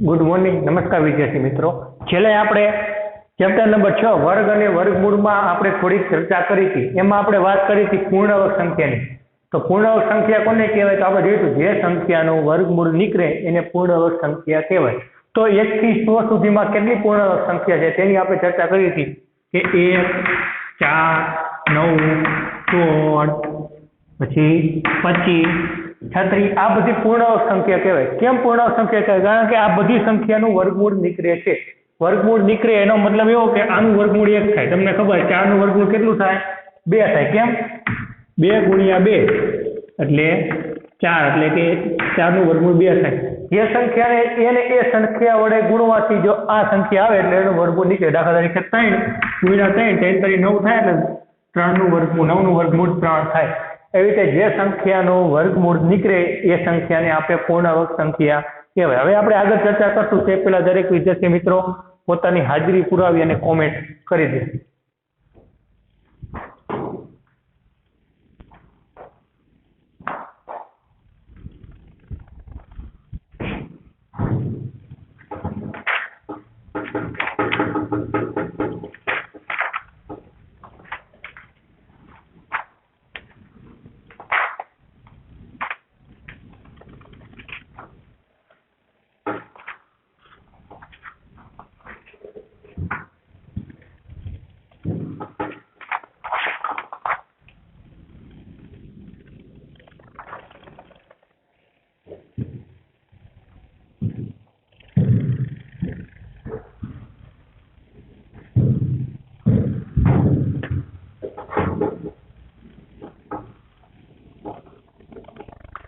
Good morning, નમસ્કાર વિદ્યાર્થી મિત્રો। છેલ્લે આપણે ચેપ્ટર નંબર 6 વર્ગ અને વર્ગમૂળમાં આપણે થોડીક ચર્ચા કરી હતી। એમાં આપણે વાત કરી હતી પૂર્ણાંક સંખ્યાની। તો પૂર્ણાંક સંખ્યા કોને કહેવાય? તો આપણે જોઈશું જે સંખ્યાનું વર્ગમૂળ નીકળે એને પૂર્ણાંક સંખ્યા કહેવાય। તો 1 થી 100 સુધીમાં કેટલી પૂર્ણાંક સંખ્યા છે તેની આપણે ચર્ચા કરી હતી કે 1, 4, 9, 16, પછી 25, 36 આ બધી પૂર્ણાંક સંખ્યા કહેવાય। કેમ પૂર્ણાંક સંખ્યા કહેવાય? કારણ કે આ બધી સંખ્યાનું વર્ગમૂળ નીકળે છે। વર્ગમૂળ નીકળે એનો મતલબ એવો કે આનું વર્ગમૂળ 1 થાય। તમને ખબર છે 4 નું વર્ગમૂળ કેટલું થાય? 2 થાય। કેમ? 2 ગુણ્યા 2 એટલે 4, એટલે કે 4 નું વર્ગમૂળ 2 થાય। જે સંખ્યાને એને એ સંખ્યા વડે ગુણવાથી જો આ સંખ્યા આવે એટલે એનું વર્ગમૂળ નીકળે। દાખલા તરીકે 3 ગુણ્યા 3, 3 તરી 9 થાય એટલે 3 નું વર્ગમૂળ 9 નું વર્ગમૂળ 3 થાય। એવી રીતે જે સંખ્યાનું વર્ગમૂળ નીકળે એ સંખ્યાને આપણે પૂર્ણાંક સંખ્યા કહેવાય। હવે આપણે આગળ ચર્ચા કરશું તે પહેલા દરેક વિદ્યાર્થી મિત્રો પોતાની હાજરી પુરાવી અને કોમેન્ટ કરી દે।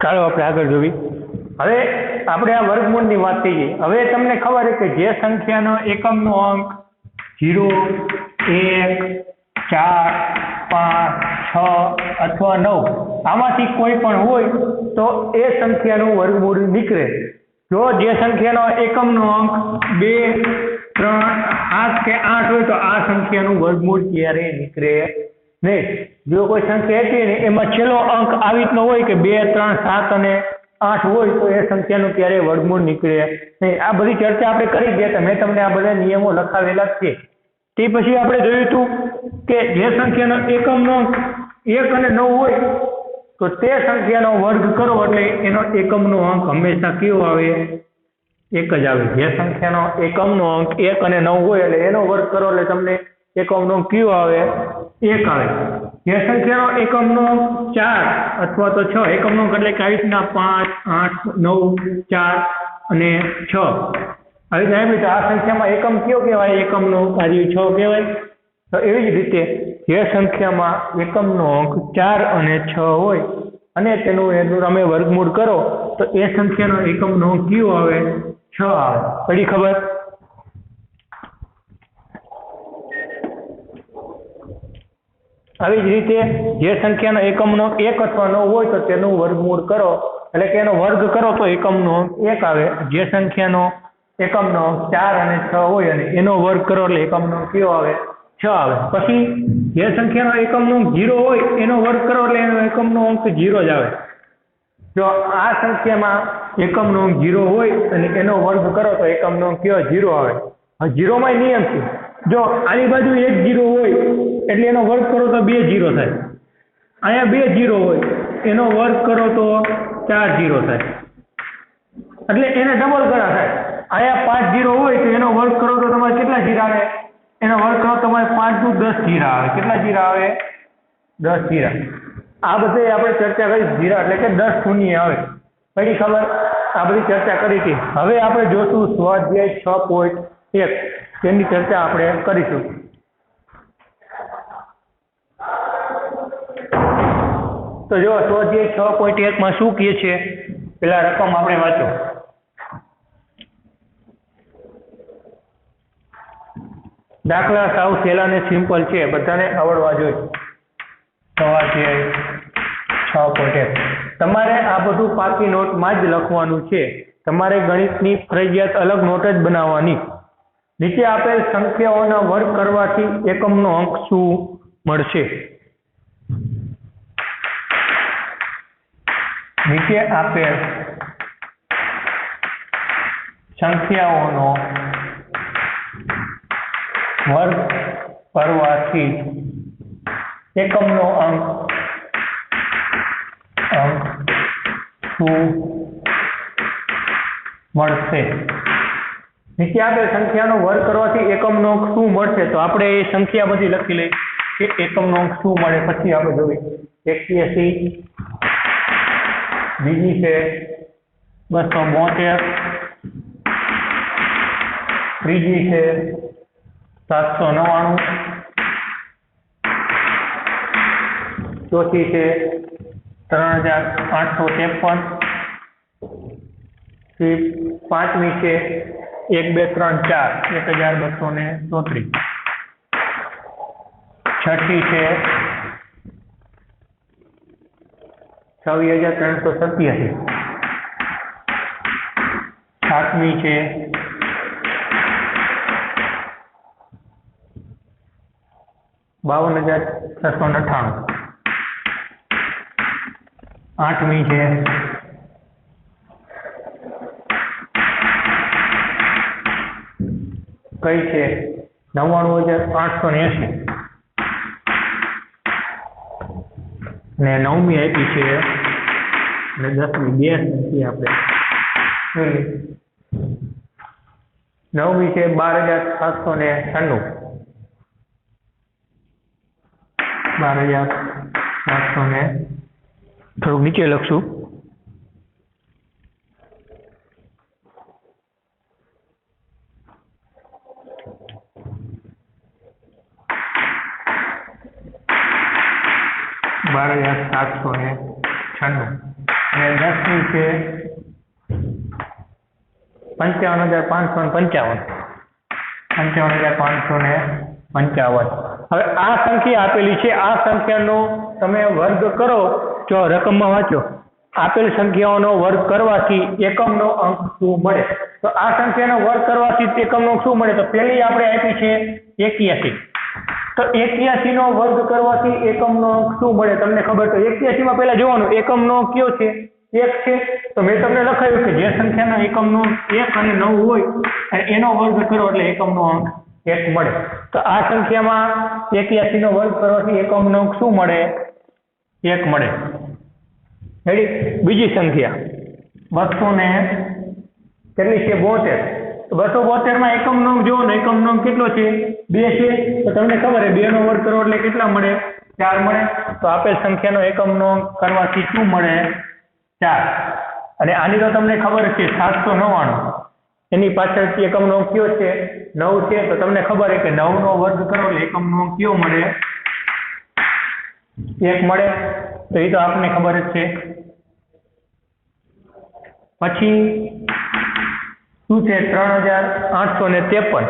ચાલો આપણે આગળ જોવી। હવે આપણે આ વર્ગમૂળની વાત થઈ। હવે તમને ખબર છે કે જે સંખ્યાનો એકમનો અંક 0, 1, 4, 5, 6 અથવા 9 આમાંથી કોઈ પણ હોય તો એ સંખ્યાનું વર્ગમૂળ નીકળે। જો જે સંખ્યાનો એકમનો અંક 2, 3, 7 કે 8 હોય તો આ સંખ્યાનું વર્ગમૂળ ક્યારેય નીકળે નહીં। જો કોઈ સંખ્યા હતી ને એમાં છેલ્લો અંક આવી રીતનો હોય કે 2, 3, 7 અને 8 હોય તો એ સંખ્યાનું ક્યારેય વર્ગમૂળ નીકળે નહીં। આ બધી ચર્ચા આપણે કરી ગયા। મેં તમને આ બધા નિયમો લખાવેલા છે। તે પછી આપણે જોયું હતું કે જે સંખ્યાનો એકમનો અંક 1 અને 9 હોય તો તે સંખ્યાનો વર્ગ કરો એટલે એનો એકમનો અંક હંમેશા કેવો આવે? 1 જ આવે। જે સંખ્યાનો એકમનો અંક 1 અને 9 હોય એટલે એનો વર્ગ કરો એટલે તમને એકમનો અંક કેવો આવે? 1 આવે। જે સંખ્યાનો એકમનો અંક 4 અથવા તો 6 એકમનો અંક એટલે કે આવી રીતના 5, 8, 9, 4 અને 6 આવી રીતે આ સંખ્યામાં એકમ કયો કહેવાય? એકમનો અંક આ 6 કહેવાય। તો એવી જ રીતે જે સંખ્યામાં એકમનો અંક 4 અને 6 હોય અને એનું તમે વર્ગમૂળ કરો તો એ સંખ્યાનો એકમનો અંક કયો આવે? 6 આવે। પડી ખબર? આવી જ રીતે જે સંખ્યાનો એકમનો અંક 1 અથવા 9 હોય તો તેનું વર્ગમૂળ કરો એટલે કે એનો વર્ગ કરો તો એકમનો અંક 1 આવે। જે સંખ્યાનો એકમનો અંક 4 અને 6 હોય અને એનો વર્ગ કરો એટલે એકમનો અંક કયો આવે? 6 આવે। પછી જે સંખ્યાનો એકમનો અંક 0 હોય એનો વર્ગ કરો એટલે એનો એકમનો અંક 0 જ આવે। જો આ સંખ્યામાં એકમનો અંક 0 હોય અને એનો વર્ગ કરો તો એકમનો અંક કયો? 0 આવે। હવે 0 માં નિયમ છે, જો આની બાજુ 1 0 હોય એટલે એનો વર્ગ કરો તો 2 0 થાય। અહીંયા 2 0 હોય એનો વર્ગ કરો તો 4 0 થાય, એટલે એને ડબલ ગણા થાય। અહીંયા 5 0 હોય તો એનો વર્ગ કરો તો તમારે કેટલા જીરા આવે? એનો વર્ગ કરો તમારે 5 નું 10 જીરા આવે। કેટલા જીરા આવે? 10 જીરા। આ બધે આપણે ચર્ચા કરી જીરા એટલે કે 10 શૂન્ય આવે। પડી ખબર? આ બધી ચર્ચા કરી હતી। હવે આપણે જોશું સ્વાધ્યાય 6.1 તેની ચર્ચા આપણે કરીશું। તો જો સ્વાધ્યાય 6.1 માં શું કહે છે? પેલા રકમ આપણે વાંચો। દાખલા સાવ સહેલા ને સિમ્પલ છે, બધાને આવડવા જોઈએ। સ્વાધ્યાય 6.1 તમારે આ બધું પાકી નોટમાં જ લખવાનું છે। તમારે ગણિતની ફરજિયાત અલગ નોટ જ બનાવવાની। નીચે આપેલ સંખ્યાઓના વર્ગ કરવાથી એકમનો અંક શું મળશે? નીચે આપેલ સંખ્યાઓનો વર્ગ કરવાથી એકમનો અંક શું મળશે? નીચે આપેલ સંખ્યાનો વર્ગ કરવાથી એકમનો અંક શું મળશે? તો આપણે એ સંખ્યા બધી લખી લઈએ કે એકમનો અંક શું મળે. પછી આપણે જોઈએ 81, બીજી છે 272, ત્રીજી છે 799, ચોથી છે 3853, પાંચમી છે 1 2 3 4 1234, છઠ્ઠી છે 26387, સાતમી છે 52698, આઠમી છે 99880, ને નવમી આપી છે અને 10મી બે સંખ્યા આપણે નવમી છે 12796, 12700 થોડુંક નીચે લખશું. અને 10મી છે 55555. હવે આ સંખ્યા આપેલી છે, આ સંખ્યાનો તમે વર્ગ કરો. જો રકમમાં વાંચો, આપેલ સંખ્યાઓનો વર્ગ કરવાથી એકમનો અંક શું મળે? તો આ સંખ્યાનો વર્ગ કરવાથી એકમનો અંક શું મળે? તો પહેલી આપણે આપી છે 81. તો 81 નો વર્ગ કરવાથી એકમનો અંક શું મળે? તમને ખબર? તો 81 માં પહેલા જોવાનું એકમનો અંક કયો છે? 1 છે. તો મેં તમને લખાયું કે જે સંખ્યાનો એકમનો અંક 1 અને 9 હોય એનો વર્ગ કરો એટલે એકમનો અંક 1 મળે. તો આ સંખ્યામાં 81 નો વર્ગ કરવાથી એકમનો અંક શું મળે? 1 મળે. રેડી? બીજી સંખ્યા 200 ને કેટલી છે? 72. તો 272 માં એકમનો અંક જોવો ને, એકમનો અંક કેટલો છે? 2 છે. તો તમને ખબર છે 2 નો વર્ગ કરો એટલે કેટલા મળે? 4 મળે. તો આપેલ સંખ્યાનો એકમનો અંક કરવાથી શું મળે? 4. અને આની તો તમને ખબર છે 799, એની પાછળથી એકમનો અંક કયો છે? 9 છે. તો તમને ખબર છે કે 9 નો વર્ગ કરો એટલે એકમનો અંક કયો મળે? 1 મળે. તો એ તો આપણને ખબર જ છે. પછી શું છે? 3853.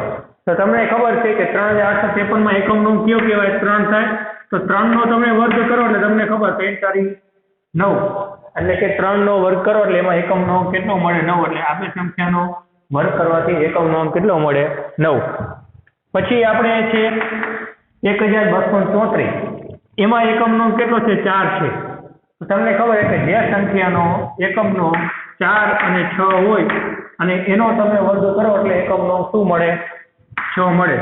તો તમને ખબર છે કે 3853 માં એકમનો અંક કયો કહેવાય? 3 થાય. તો 3 નો તમે વર્ગ કરો એટલે તમને ખબર 3 તારી 9, એટલે કે 3 નો વર્ગ કરો એટલે એમાં એકમનો અંક કેટલો મળે? 9. એટલે આપેલ સંખ્યાનો વર્ગ કરવાથી એકમનો અંક કેટલો મળે? 9. પછી આપણે છે 1234, એમાં એકમનો અંક કેટલો છે? 4 છે. તો તમને ખબર છે કે જે સંખ્યાનો એકમનો 4 અને 6 હોય અને એનો તમે વર્ગ કરો એટલે એકમનો અંક શું મળે? 6 મળે.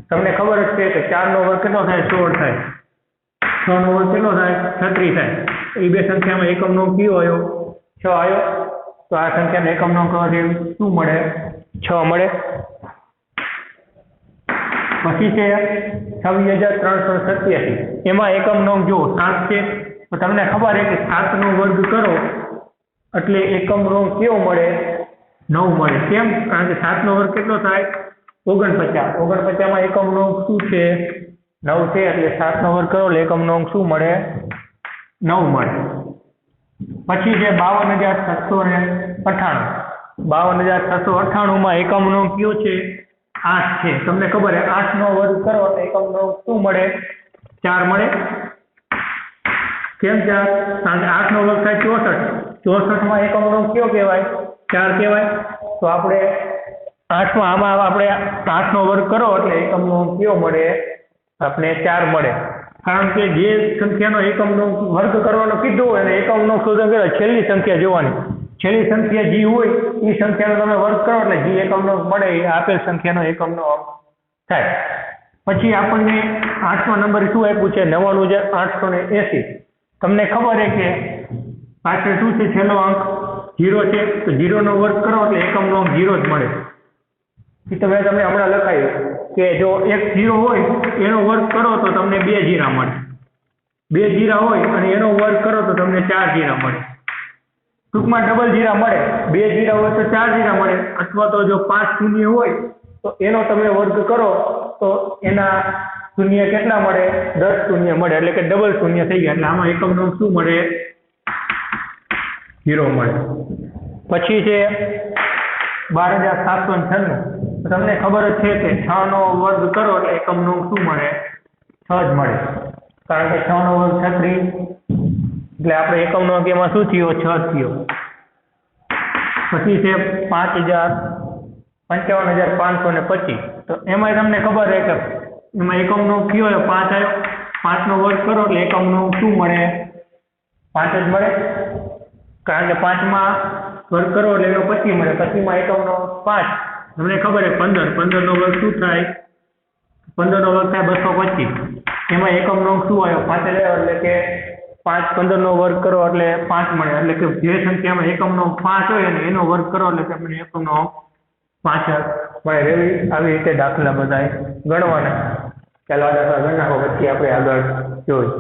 તમને ખબર જ છે કે 4 નો વર્ગ કેટલો થાય? 16 થાય. 6 નો વર્ગ કેટલો થાય? 36 થાય. એ બે સંખ્યામાં એકમનો અંક કયો આવ્યો? 6 આવ્યો. તો આ સંખ્યાનો એકમનો અંક કરવાથી શું મળે? 6 મળે. પછી છે 26387, એમાં એકમનો અંક જો 7 છે. તો તમને ખબર છે કે 7 નો વર્ગ કરો એટલે એકમનો અંક કયો મળે? 9 મળે. કેમ? કારણ કે 7 નો વર્ગ કેટલો થાય? 49. 49 માં એકમનો અંક શું છે? 9 છે. એટલે 7 નો વર્ગ કરો એટલે એકમનો અંક શું મળે? 9 મળે. પછી છે 52798. 52798 માં એકમનો અંક કયો છે? 8 છે. તમને ખબર છે 8 નો વર્ગ કરો એટલે એકમનો અંક શું મળે? 4 મળે. કેમ 4? કારણ કે 8 નો વર્ગ થાય 64. 64 માં એકમનો અંક કયો કહેવાય? 4 કહેવાય. તો આપણે 8 માં આમાં આપણે 8 નો વર્ગ કરો એટલે એકમનો અંક કયો મળે? આપણે 4 મળે. કારણ કે જે સંખ્યાનો એકમનો વર્ગ કરવાનો કીધું હોય અને એકમનો શોધન કરે છેલ્લી સંખ્યા જોવાની. છેલ્લી સંખ્યા જી હોય એ સંખ્યાનો તમે વર્ગ કરો એટલે જી એકમનો મળે એ આપેલ સંખ્યાનો એકમનો અંક થાય. પછી આપણને 8મો નંબર શું આપ્યું છે? 99,880. તમને ખબર છે કે પાછળ શું છે? છેલ્લો અંક 0 છે, તો 0 નો વર્ગ કરો એટલે એકમનો અંક 0 જ મળે. એ તો મેં તમને હમણાં લખાયું કે જો એક 0 હોય એનો વર્ગ કરો તો તમને 2 જીરા મળે. 2 જીરા હોય અને એનો વર્ગ કરો તો તમને 4 જીરા મળે. ટૂંકમાં ડબલ જીરા મળે. 2 જીરા હોય તો 4 જીરા મળે, અથવા તો જો 5 શૂન્ય હોય તો એનો તમે વર્ગ કરો તો એના શૂન્ય કેટલા મળે? 10 શૂન્ય મળે, એટલે કે ડબલ શૂન્ય થઈ ગયા. એટલે આમાં એકમનો અંક શું મળે? 0 મળે. પછી છે 12,796. તમને ખબર જ છે કે 6 નો વર્ગ કરો એટલે એકમનો અંક શું મળે? 6 જ મળે. કારણ કે 6 નો વર્ગ 36, એટલે આપણે એકમનો અંક એમાં શું થયો? 6 થયો. પછી છે 55,525. તો એમાં તમને ખબર છે કે એમાં એકમનો અંક કયો? 5 આવ્યો. 5 નો વર્ગ કરો એટલે એકમનો અંક શું મળે? 5 જ મળે. કારણ કે 5માં વર્ગ કરો એટલે એનો 25 મળે. 25માં એકમનો 5. તમને ખબર છે 15 નો વર્ગ શું થાય? 15 નો વર્ગ થાય 225. એમાં એકમનો અંક શું આવ્યો? 5 આવ્યો. એટલે કે 5 15 નો વર્ગ કરો એટલે 5 મળે. એટલે કે જે સંખ્યામાં એકમનો અંક 5 હોય અને એનો વર્ગ કરો એટલે તમને એકમનો અંક 5 મળે. આવી રીતે દાખલા બધાય ગણવાના. ચાલો આ દાખલા ગણી નાખો, પછી આપણે આગળ જોઈએ.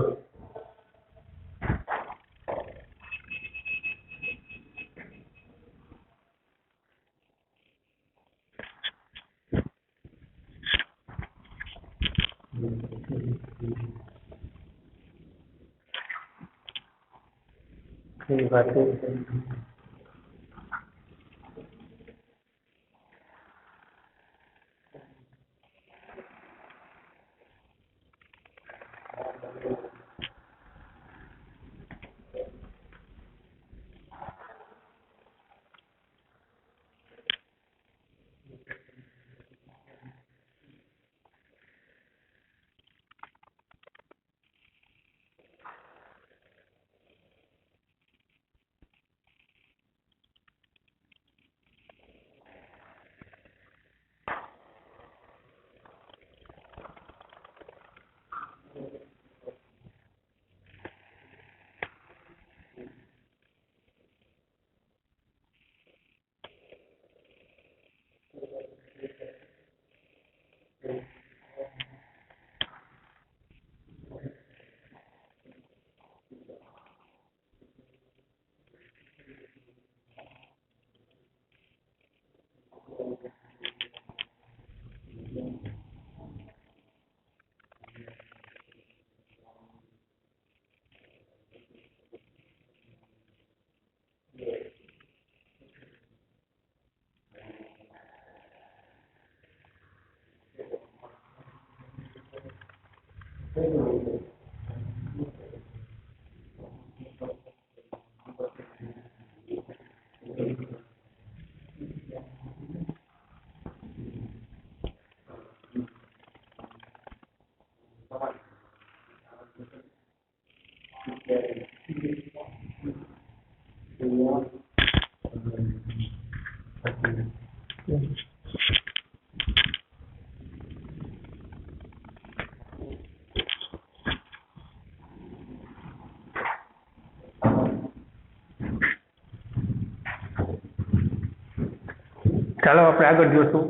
ચાલો આપણે આગળ જોશું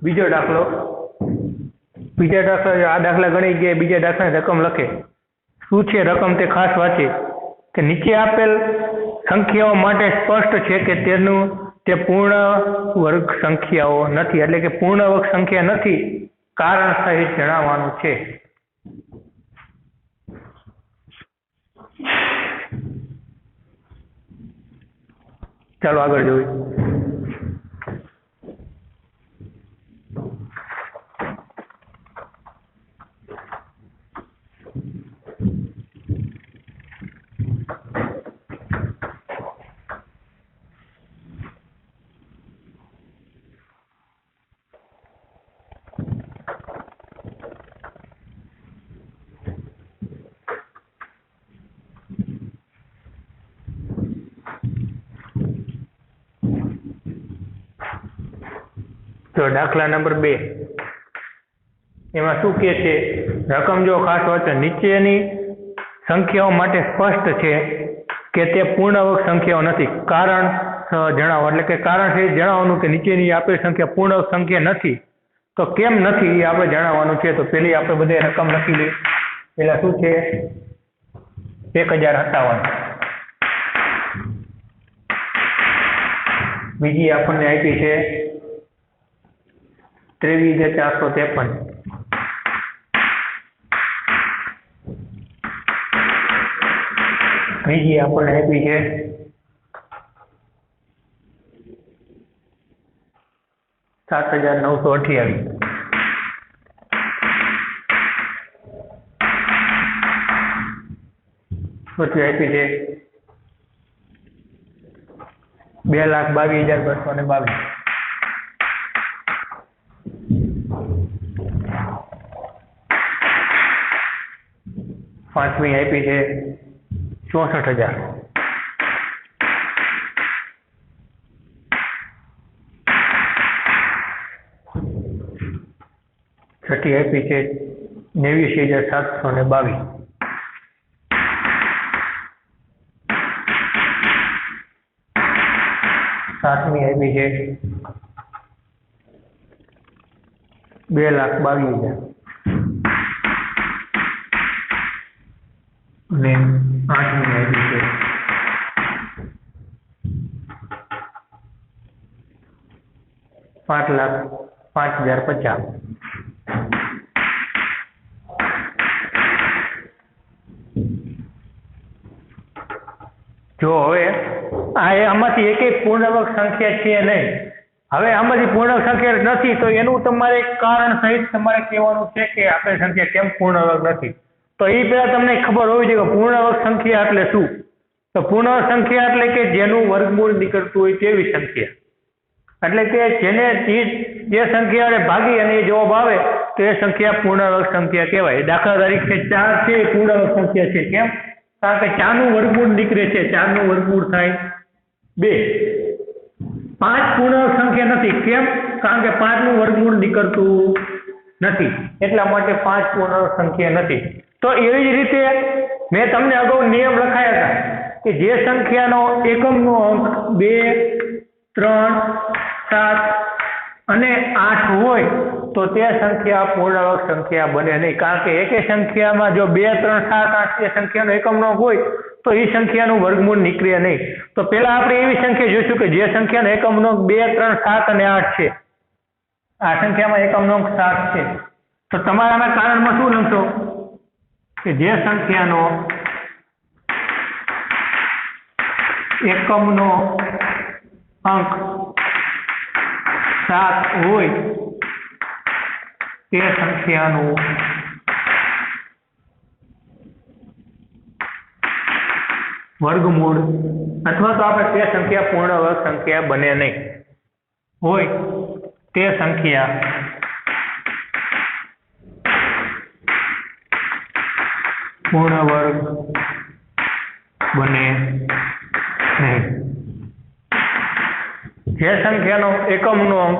બીજો દાખલો. બીજા દાખલા, આ દાખલા ગણી ગયા, બીજા દાખલાની રકમ લખે. શું છે રકમ તે ખાસ વાંચે કે નીચે આપેલ સંખ્યાઓ માટે સ્પષ્ટ છે કે તે પૂર્ણ વર્ગ સંખ્યાઓ નથી, એટલે કે પૂર્ણ વર્ગ સંખ્યા નથી. કારણ સહિત જણાવવાનું છે. ચાલો આગળ જોઈએ. જો દાખલા નંબર 2 એમાં શું કહે છે, રકમ જો ખાસ હોય તો નીચેની સંખ્યાઓ માટે સ્પષ્ટ છે કે તે પૂર્ણાંક સંખ્યાઓ નથી. કારણ જણાવો, એટલે કે કારણ છે જણાવવાનું કે નીચેની આપેલ સંખ્યા પૂર્ણાંક સંખ્યા નથી. તો કેમ નથી એ આપણે જણાવવાનું છે. તો પેલી આપણે બધે રકમ લખી લઈએ. પેલા શું છે 1057. બીજી આપણને આપી છે 23,453. ત્રીજી આપણને આપી છે 7,928. ચોથી આપી છે 2,22,222. પાંચમી આપી છે 64,000. છઠ્ઠી આપી છે 89,722. સાતમી આપી છે 2,22,000. અને આઠમી આપી છે 5,05,050. જો હવે આમાંથી એકેય પૂર્ણાંક સંખ્યા છે નહીં. હવે આમાંથી પૂર્ણાંક સંખ્યા નથી તો એનું તમારે કારણ સહિત તમારે કહેવાનું છે કે આપેલ સંખ્યા કેમ પૂર્ણાંક નથી. તો એ પહેલા તમને ખબર હોવી જોઈએ કે પૂર્ણાંક સંખ્યા એટલે શું. તો પૂર્ણાંક સંખ્યા એટલે કે જેનું વર્ગમૂળ નીકળતું હોય તેવી સંખ્યા. એટલે કે જેને જે સંખ્યાને ભાગી અને એ જવાબ આવે તો એ સંખ્યા પૂર્ણાંક સંખ્યા કહેવાય. દાખલા તરીકે 4 છે એ પૂર્ણાંક સંખ્યા છે. કેમ? કારણ કે 4 નું વર્ગમૂળ નીકળે છે. 4 નું વર્ગમૂળ થાય 2. 5 પૂર્ણાંક સંખ્યા નથી. કેમ? કારણ કે 5 નું વર્ગમૂળ નીકળતું નથી, એટલા માટે 5 પૂર્ણાંક સંખ્યા નથી. તો એવી જ રીતે મેં તમને અગાઉ નિયમ લખાયા હતા કે જે સંખ્યાનો એકમનો અંક 2, 3, 7 અને 8 હોય તો તે સંખ્યા પૂર્ણાંક સંખ્યા બને નહીં. કારણ કે એકે સંખ્યામાં જો 2, 3, 7, 8 એ સંખ્યાનો એકમનો અંક હોય તો એ સંખ્યાનું વર્ગમૂળ નીકળે નહીં. તો પહેલા આપણે એવી સંખ્યા જોઈશું કે જે સંખ્યાનો એકમનો અંક 2, 3, 7 અને 8 છે. આ સંખ્યામાં એકમનો અંક 7 છે. તો તમારાના કારણમાં શું લખશો કે જે સંખ્યાનો એકમનો અંક 7 હોય તે સંખ્યાનું વર્ગમૂળ અથવા તો આપણે તે સંખ્યા પૂર્ણાંક સંખ્યા બને નહીં. હોય તે સંખ્યા પૂર્ણ વર્ગ બને નહીં. જે સંખ્યાનો એકમનો અંક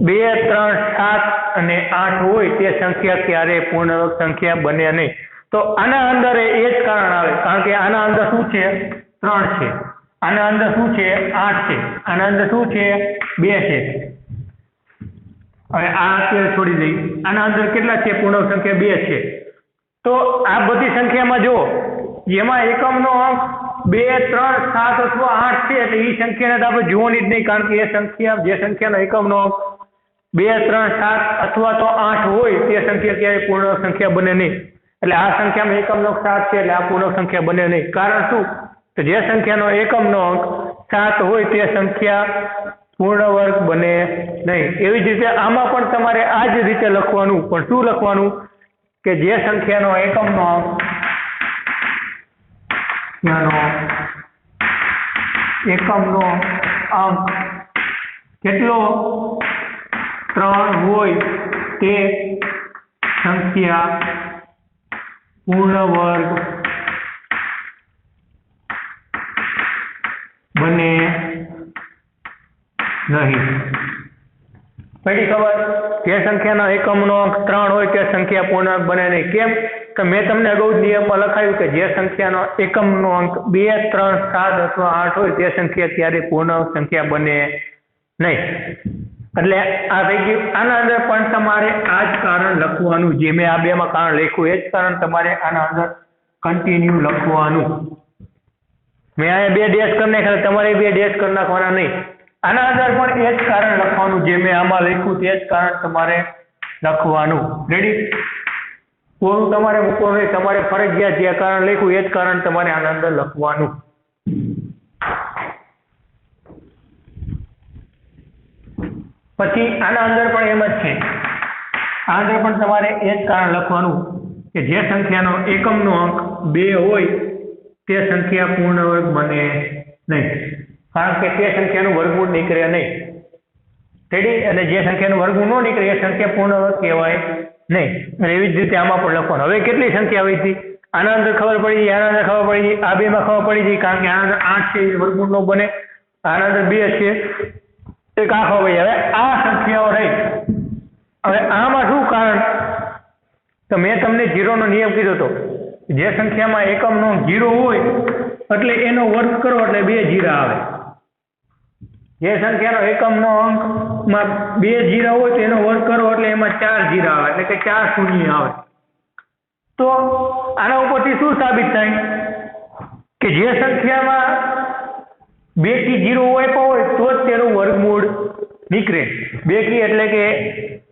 2, 3, 7 અને 8 હોય તે સંખ્યા ક્યારેય પૂર્ણાંક સંખ્યા બને નહીં. તો આના અંદર એ જ કારણ આવે. કારણ કે આના અંદર શું છે 3 છે, આના અંદર શું છે 8 છે, આના અંદર શું છે 2 છે. હવે આ અત્યારે છોડી દઈ. આના અંદર કેટલા છે? પૂર્ણાંક સંખ્યા 2 છે. તો આ બધી સંખ્યામાં જો જેમાં એકમનો અંક 2, 3, 7 અથવા 8 છે એટલે એ સંખ્યાને તો આપણે જોવાની જ નહીં. કારણ કે એ સંખ્યા જે સંખ્યાનો એકમનો અંક 2, 3, 7 અથવા તો 8 હોય તે સંખ્યા ક્યારેય પૂર્ણાંક સંખ્યા બને નહીં. એટલે આ સંખ્યામાં એકમનો અંક 7 છે એટલે આ પૂર્ણાંક સંખ્યા બને નહીં. કારણ શું? તો જે સંખ્યાનો એકમનો અંક 7 હોય તે સંખ્યા પૂર્ણ વર્ગ બને નહીં. એવી જ રીતે આમાં પણ તમારે આ જ રીતે લખવાનું. પણ શું લખવાનું કે જે સંખ્યાનો એકમનો અંક કેટલો 3 હોય તે સંખ્યા પૂર્ણ વર્ગ બને નહીં. પડી ખબર? જે સંખ્યાનો એકમનો અંક 3 હોય તે સંખ્યા પૂર્ણાંક બને નહીં. કેમ? તો મેં તમને અગાઉ નિયમમાં લખાયું કે જે સંખ્યાનો એકમનો અંક 2, 3, 7 અથવા 8 હોય તે સંખ્યા ત્યારે પૂર્ણાંક સંખ્યા બને નહીં. એટલે આ થઈ ગયું. આના અંદર પણ તમારે આ જ કારણ લખવાનું, જે મેં આ બેમાં કારણ લખ્યું એ જ કારણ તમારે આના અંદર કન્ટિન્યુ લખવાનું. મેં અહીંયા 2 ડેશ કરી નાખ્યા, તમારે 2 ડેશ કરી નાખવાના નહીં. આના અંદર પણ એ જ કારણ લખવાનું, જે મેં આમાં લખ્યું તે જ કારણ તમારે લખવાનું. રેડી? કોરું તમારે મૂકવાનું નહીં, તમારે ફરજિયાત જે કારણ લખ્યું એ જ કારણ તમારે આના અંદર લખવાનું. પછી આના અંદર પણ એમ જ છે, આ અંદર પણ તમારે એ જ કારણ લખવાનું કે જે સંખ્યાનો એકમનો અંક 2 હોય તે સંખ્યા પૂર્ણ વર્ગ બને નહીં, કારણ કે તે સંખ્યાનું વર્ગમૂળ નીકળે નહીં. રેડી? એટલે જે સંખ્યાનું વર્ગમૂળ ન નીકળે એ સંખ્યા પૂર્ણ વર્ગ કહેવાય નહીં. અને એવી જ રીતે આમાં પણ લખવાનું. હવે કેટલી સંખ્યા આવી હતી? આના અંદર ખબર પડી ગઈ, આના અંદર ખબર પડી ગઈ, આ બેમાં ખબર પડી ગઈ, કારણ કે આના અંદર 8 છે એ વર્ગમૂળ ન બને, આના અંદર 2 છે એક આખો ભાઈ. હવે આ સંખ્યાઓ રહી. હવે આમાં શું કારણ? તો મેં તમને 0 નો નિયમ કીધો હતો. જે સંખ્યામાં એકમનો 0 હોય એટલે એનો વર્ગ કરો એટલે 2 0 આવે. જે સંખ્યાનો એકમનો અંકમાં 2 0 હોય તો એનો વર્ગ કરો એટલે એમાં 4 0 આવે, એટલે કે 4 શૂન્ય આવે. તો આના ઉપરથી શું સાબિત થાય કે જે સંખ્યામાં 2 થી 0 આપ્યા હોય તો જ તેનું વર્ગમૂળ નીકળે. 2 કી એટલે કે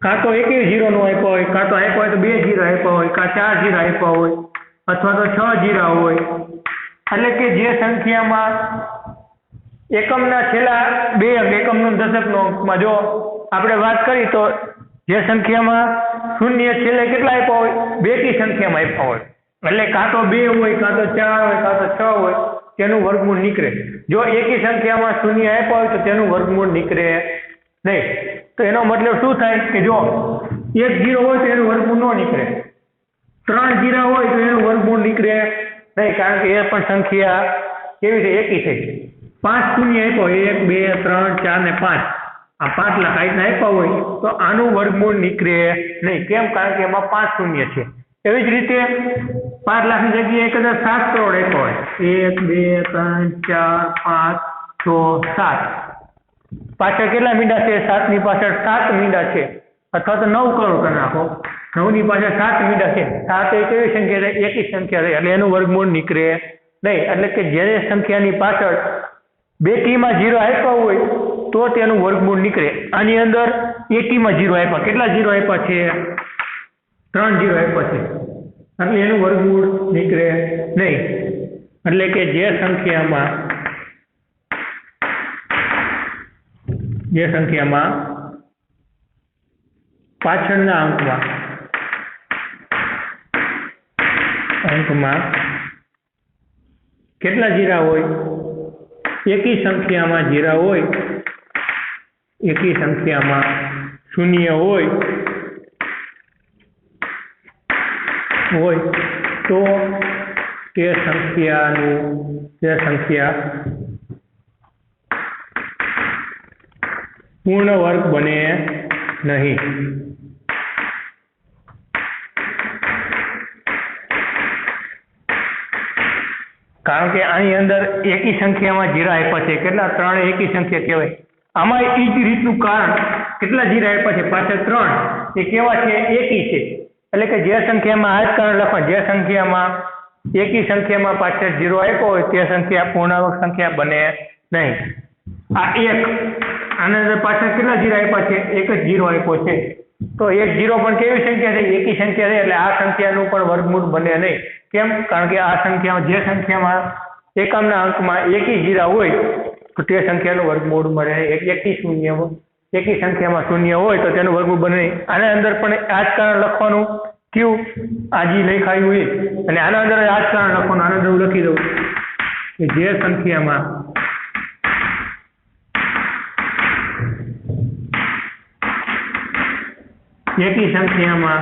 કાં તો 1 0 નો આપ્યો હોય, કાં તો આપ્યો હોય તો 2 0 આપ્યા હોય, કાં 4 0 આપ્યા હોય, અથવા તો 6 0 હોય. એટલે કે જે સંખ્યામાં એકમના છેલ્લા 2 અંક, એકમનો દશકનો અંકમાં જો આપણે વાત કરી તો જે સંખ્યામાં શૂન્ય છેલ્લે કેટલા આપ્યા હોય? 2 કી સંખ્યામાં આપ્યા હોય, એટલે કાં તો 2 હોય, કાં તો 4 હોય, કાં તો 6 હોય, તેનું વર્ગમૂળ નીકળે. જો એકી સંખ્યામાં શૂન્ય આપ્યા હોય તો તેનું વર્ગમૂળ નીકળે નહીં. તો એનો મતલબ શું થાય કે જો 1 0 હોય તો એનું વર્ગમૂળ ન નીકળે, 3 0 હોય તો એનું વર્ગમૂળ નીકળે નહીં, કારણ કે એ પણ સંખ્યા કેવી છે? એકી છે. 5 શૂન્ય આપ્યો, 1 2 3 4 ને 5, આ 5 લાખ આઈટના આપ્યા હોય તો આનું વર્ગમૂળ નીકળે નહીં. કેમ? કારણ કે એમાં 5 શૂન્ય છે. એવી જ રીતે 5 લાખની જગ્યાએ કદાચ 7 કરોડ આપ્યા હોય, 1 2 3 4 5 6 7, પાછળ કેટલા મીંડા છે? 7 ની પાછળ 7 મીંડા છે, અથવા તો 9 કરોડ કરી નાખો, 9 ની પાછળ 7 મીંડા છે. 7 એ કેવી સંખ્યા છે? એકી સંખ્યા છે, એટલે એનું વર્ગમૂળ નીકળે નહીં. એટલે કે જે સંખ્યાની પાછળ 2 કીમાં 0 આપ્યા હોય તો તેનું વર્ગમૂળ નીકળે. આની અંદર એકીમાં 0 આપ્યા, કેટલા 0 આપ્યા છે? 3 0 આપ્યા છે, એટલે એનું વર્ગમૂળ નીકળે નહીં. એટલે કે જે સંખ્યામાં પાછળના અંકમાં કેટલા જીરા હોય? એકી સંખ્યામાં જીરા હોય, એકી સંખ્યામાં શૂન્ય હોય તો તે સંખ્યા પૂર્ણ વર્ગ બને નહીં. કારણ કે આની અંદર એકી સંખ્યામાં જીરા આપ્યા છે, કેટલા? 3 એકી સંખ્યા કહેવાય. આમાં એ જ રીતનું કારણ, કેટલા જીરા આપ્યા છે? પાછળ 3, એ કેવા છે? એકી છે. એટલે કે જે સંખ્યામાં આ જ કારણ લખવા, જે સંખ્યામાં એકી સંખ્યામાં પાછળ 0 આપ્યો હોય તે સંખ્યા પૂર્ણાંક સંખ્યા બને નહીં. આ 1, આના અંદર પાછળ કેટલા 0 આપ્યા છે? 1 જ 0 આપ્યો છે, તો 1 0 પણ કેવી સંખ્યા છે? એકી સંખ્યા છે, એટલે આ સંખ્યાનું પણ વર્ગમૂળ બને નહીં. કેમ? કારણ કે આ સંખ્યામાં, જે સંખ્યામાં એકમના અંકમાં એકી 0 હોય તો તે સંખ્યાનું વર્ગમૂળ મળે. એકી સંખ્યામાં શૂન્ય હોય તો તેનું વર્ગમૂળ બને નહીં. આના અંદર પણ આ જ કારણ લખવાનું. કયું? આજી લખાયું એ. અને આના અંદર આ જ કારણ લખવાનું. આના અંદર હું લખી દઉં કે જે સંખ્યામાં એકી સંખ્યામાં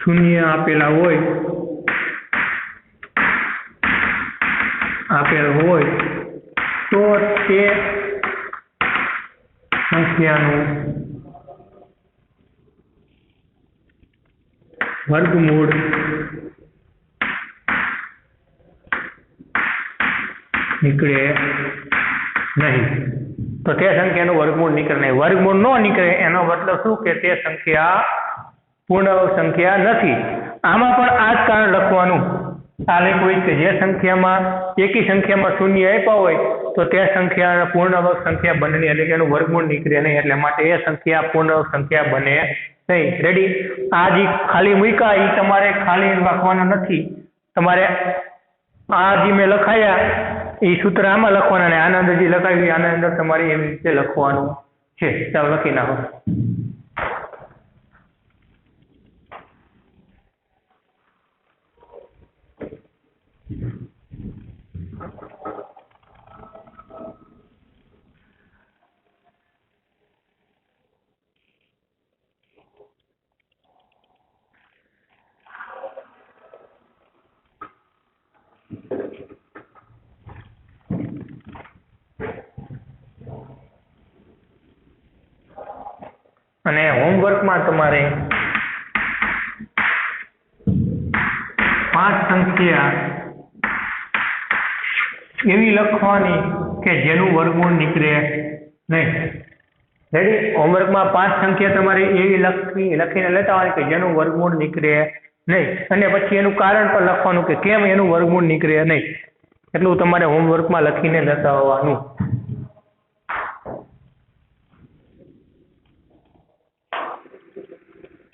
શૂન્ય આપેલા હોય તો તે સંખ્યાનું વર્ગમૂળ નીકળે નહીં. તો તે સંખ્યાનું વર્ગમૂળ નીકળે નહીં. વર્ગમૂળ ન નીકળે એનો મતલબ શું કે તે સંખ્યા પૂર્ણાંક સંખ્યા નથી. આમાં પણ આ જ કારણ લખવાનું. આ લખ્યું કે જે સંખ્યામાં એકી સંખ્યામાં શૂન્ય આપ્યા હોય તો તે સંખ્યા પૂર્ણાંક સંખ્યા બને નહીં, એટલે કે એનું વર્ગમૂળ નીકળે નહીં. એટલે માટે એ સંખ્યા પૂર્ણાંક સંખ્યા બને નહીં. રેડી? આ જે ખાલી મૂક્યા એ તમારે ખાલી લખવાના નથી. તમારે આ જે મેં લખાયા એ સૂત્ર આમાં લખવાના ને આના અંદર જે લખાવ્યું આના અંદર તમારે એવી રીતે લખવાનું છે. ચાલો લખી નાખો. અને હોમવર્કમાં તમારે 5 સંખ્યા એવી લખવાની કે જેનું વર્ગમૂળ નીકળે નહીં. રેડી? હોમવર્કમાં 5 સંખ્યા તમારે એવી લખીને લેતા હોય કે જેનું વર્ગમૂળ નીકળે નહીં, અને પછી એનું કારણ પણ લખવાનું કે કેમ એનું વર્ગમૂળ નીકળે નહીં. એટલું તમારે હોમવર્કમાં લખીને લેતા હોવાનું.